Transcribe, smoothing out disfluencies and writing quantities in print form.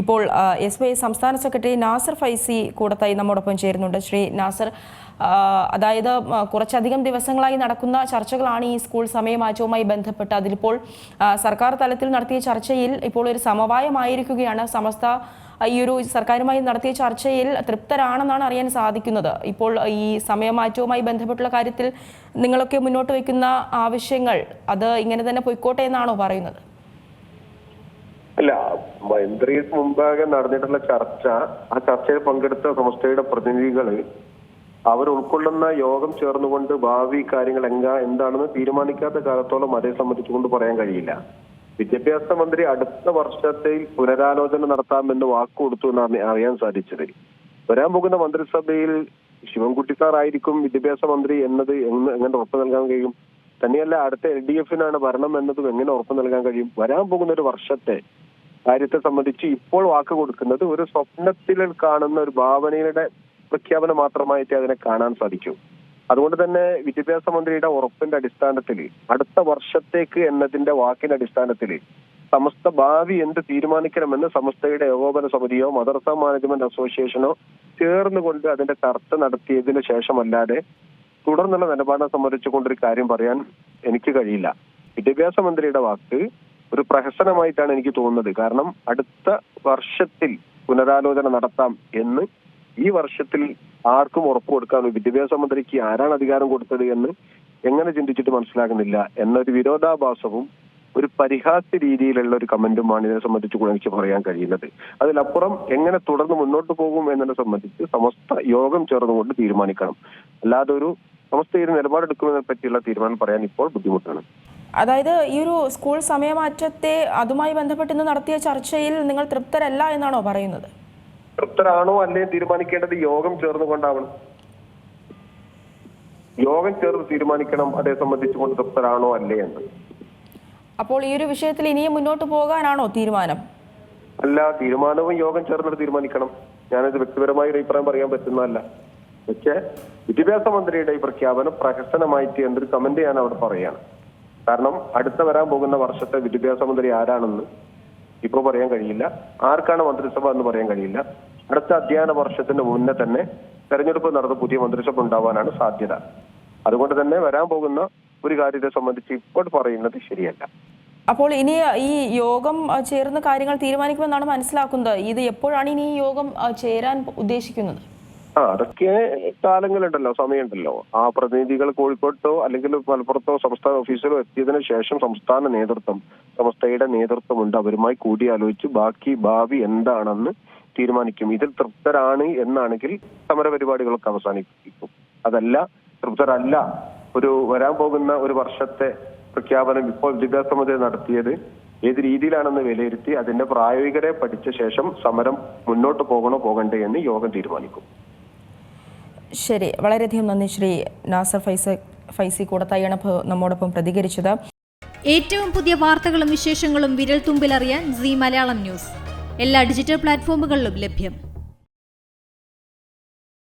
ഇപ്പോൾ SYA സംസ്ഥാന secretary Nasar Faizy Koodathayi നമ്മോടൊപ്പം ചേരുന്നുണ്ട്. ശ്രീ നാസർ, അതായത് കുറച്ചധികം ദിവസങ്ങളായി നടക്കുന്ന ചർച്ചകളാണ് ഈ സ്കൂൾ സമയമാറ്റവുമായി ബന്ധപ്പെട്ട്. അതിലിപ്പോൾ സർക്കാർ തലത്തിൽ നടത്തിയ ചർച്ചയിൽ ഇപ്പോൾ ഒരു സമവായമായിരിക്കുകയാണ്. സമസ്ത ഈ ഒരു സർക്കാരുമായി നടത്തിയ ചർച്ചയിൽ തൃപ്തരാണെന്നാണ് അറിയാൻ സാധിക്കുന്നത്. ഇപ്പോൾ ഈ സമയമാറ്റവുമായി ബന്ധപ്പെട്ടുള്ള കാര്യത്തിൽ നിങ്ങളൊക്കെ മുന്നോട്ട് വയ്ക്കുന്ന ആവശ്യങ്ങൾ അത് ഇങ്ങനെ തന്നെ പൊയ്ക്കോട്ടെ എന്നാണോ പറയുന്നത്? അല്ല, മന്ത്രി മുമ്പാകെ നടന്നിട്ടുള്ള ചർച്ച, ആ ചർച്ചയിൽ പങ്കെടുത്ത സമസ്തയുടെ പ്രതിനിധികള് അവർ ഉൾക്കൊള്ളുന്ന യോഗം ചേർന്നുകൊണ്ട് ഭാവി കാര്യങ്ങൾ എന്താണെന്ന് തീരുമാനിക്കാത്ത കാലത്തോളം അതേ സംബന്ധിച്ചുകൊണ്ട് പറയാൻ കഴിയില്ല. വിദ്യാഭ്യാസ മന്ത്രി അടുത്ത വർഷത്തിൽ പുനരാലോചന നടത്താമെന്ന് വാക്കുകൊടുത്തു എന്നാണ് അറിയാൻ സാധിച്ചത്. വരാൻ പോകുന്ന മന്ത്രിസഭയിൽ ശിവൻകുട്ടി സാർ ആയിരിക്കും വിദ്യാഭ്യാസ മന്ത്രി എന്നത് എങ്ങനെ ഉറപ്പ് നൽകാൻ കഴിയും? തന്നെയല്ല, അടുത്ത LDF-നാണ് ഭരണം എന്നതും എങ്ങനെ ഉറപ്പ് നൽകാൻ കഴിയും? വരാൻ പോകുന്ന ഒരു വർഷത്തെ കാര്യത്തെ സംബന്ധിച്ച് ഇപ്പോൾ വാക്ക് കൊടുക്കുന്നത് ഒരു സ്വപ്നത്തിൽ കാണുന്ന ഒരു ഭാവനയുടെ പ്രഖ്യാപനം മാത്രമായിട്ട് അതിനെ കാണാൻ സാധിക്കും. അതുകൊണ്ട് തന്നെ വിദ്യാഭ്യാസ മന്ത്രിയുടെ ഉറപ്പിന്റെ അടിസ്ഥാനത്തിൽ അടുത്ത വർഷത്തേക്ക് എന്നതിന്റെ വാക്കിന്റെ അടിസ്ഥാനത്തിൽ സമസ്ത ഭാവി എന്ത് തീരുമാനിക്കണമെന്ന് സമസ്തയുടെ ഏകോപന സമിതിയോ മദർസ മാനേജ്മെന്റ് അസോസിയേഷനോ ചേർന്നുകൊണ്ട് അതിന്റെ ചർച്ച നടത്തിയതിനു ശേഷമല്ലാതെ തുടർന്നുള്ള നിലപാടിനെ സംബന്ധിച്ചുകൊണ്ടൊരു കാര്യം പറയാൻ എനിക്ക് കഴിയില്ല. വിദ്യാഭ്യാസ മന്ത്രിയുടെ വാക്ക് ഒരു പ്രഹസനമായിട്ടാണ് എനിക്ക് തോന്നുന്നത്. കാരണം അടുത്ത വർഷത്തിൽ പുനരാലോചന നടത്താം എന്ന് ഈ വർഷത്തിൽ ആർക്കും ഉറപ്പ് കൊടുക്കാൻ വിദ്യാഭ്യാസ മന്ത്രിക്ക് ആരാണ് അധികാരം കൊടുത്തത് എന്ന് എങ്ങനെ ചിന്തിച്ചിട്ട് മനസ്സിലാകുന്നില്ല എന്നൊരു വിരോധാഭാസവും ഒരു പരിഹാസ്യ രീതിയിലുള്ള ഒരു കമന്റുമാണ് ഇതിനെ സംബന്ധിച്ച് എനിക്ക് പറയാൻ കഴിയുന്നത്. അതിലപ്പുറം എങ്ങനെ തുടർന്ന് മുന്നോട്ട് പോകും എന്നതിനെ സംബന്ധിച്ച് സമസ്ത യോഗം ചേർന്നുകൊണ്ട് തീരുമാനിക്കണം. അല്ലാതെ ഒരു സമസ്ത ഒരു നിലപാടെടുക്കുന്നതിനെ പറ്റിയുള്ള തീരുമാനം പറയാൻ ഇപ്പോൾ ബുദ്ധിമുട്ടാണ്. അതായത് ഈ ഒരു സ്കൂൾ സമയമാറ്റത്തെ അതുമായി ബന്ധപ്പെട്ട് ഇന്ന് നടത്തിയ ചർച്ചയിൽ നിങ്ങൾ തൃപ്തരല്ല എന്നാണോ പറയുന്നത്? തൃപ്തരാണോ അല്ലേ തീരുമാനിക്കേണ്ടത് യോഗം ചേർന്നുകൊണ്ടാവണം. യോഗം ചേർന്ന് തീരുമാനിക്കണം അതേ സംബന്ധിച്ചുകൊണ്ട് തൃപ്തരാണോ അല്ലേ എന്ന്. അപ്പോൾ ഈ ഒരു വിഷയത്തിൽ ഇനിയും മുന്നോട്ട് പോകാനാണോ തീരുമാനം? അല്ല, തീരുമാനവും യോഗം ചേർന്നിട്ട് തീരുമാനിക്കണം. ഞാനത് വ്യക്തിപരമായ ഒരു അഭിപ്രായം പറയാൻ പറ്റുന്നതല്ല. പക്ഷേ വിദ്യാഭ്യാസ മന്ത്രിയുടെ ഈ പ്രഖ്യാപനം പ്രഹസനമായിട്ട് എന്തൊരു കമന്റ് ഞാൻ അവിടെ പറയാണ്. കാരണം അടുത്ത വരാൻ പോകുന്ന വർഷത്തെ വിദ്യാഭ്യാസ മന്ത്രി ആരാണെന്ന് ഇപ്പോൾ പറയാൻ കഴിയില്ല. ആർക്കാണ് മന്ത്രിസഭ എന്ന് പറയാൻ കഴിയില്ല. അടുത്ത അധ്യയന വർഷത്തിന് മുന്നേ തന്നെ തെരഞ്ഞെടുപ്പ് നടന്ന് പുതിയ മന്ത്രിസഭ ഉണ്ടാവാനാണ് സാധ്യത. അതുകൊണ്ട് തന്നെ വരാൻ പോകുന്ന ഒരു കാര്യത്തെ സംബന്ധിച്ച് ഇപ്പോൾ പറയുന്നത് ശരിയല്ല. അപ്പോൾ ഇനി ഈ യോഗം ചേർന്ന കാര്യങ്ങൾ തീരുമാനിക്കുമെന്നാണ് മനസ്സിലാക്കുന്നത്. ഇത് എപ്പോഴാണ് ഇനി ഈ യോഗം ചേരാൻ ഉദ്ദേശിക്കുന്നത്? അതൊക്കെ കാലങ്ങളുണ്ടല്ലോ, സമയമുണ്ടല്ലോ. ആ പ്രതിനിധികൾ കോഴിക്കോട്ടോ അല്ലെങ്കിൽ മലപ്പുറത്തോ സംസ്ഥാന ഓഫീസിലോ എത്തിയതിനു ശേഷം സംസ്ഥാന നേതൃത്വം, സമസ്തയുടെ നേതൃത്വമുണ്ട്, അവരുമായി കൂടിയാലോചിച്ച് ബാക്കി ഭാവി എന്താണെന്ന് തീരുമാനിക്കും. ഇതിൽ തൃപ്തരാണ് എന്നാണെങ്കിൽ സമരപരിപാടികളൊക്കെ അവസാനിപ്പിക്കും. അതല്ല, തൃപ്തരല്ല, ഒരു വരാൻ പോകുന്ന ഒരു വർഷത്തെ പ്രഖ്യാപനം ഇപ്പോൾ വിദ്യാഭ്യാസ മന്ത്രി നടത്തിയത് ഏത് രീതിയിലാണെന്ന് വിലയിരുത്തി അതിന്റെ പ്രായോഗികരെ പഠിച്ച ശേഷം സമരം മുന്നോട്ട് പോകണോ പോകണ്ടേ എന്ന് യോഗം തീരുമാനിക്കും. ശരി, വളരെയധികം നന്ദി ശ്രീ നാസർ ഫൈസി കൂടത്തായിയാണ് നമ്മോടൊപ്പം പ്രതികരിച്ചത്. ഏറ്റവും പുതിയ വാർത്തകളും വിശേഷങ്ങളും വിരൽ തുമ്പിലറിയാൻ സീ മലയാളം ന്യൂസ് എല്ലാ ഡിജിറ്റൽ പ്ലാറ്റ്ഫോമുകളിലും ലഭ്യം.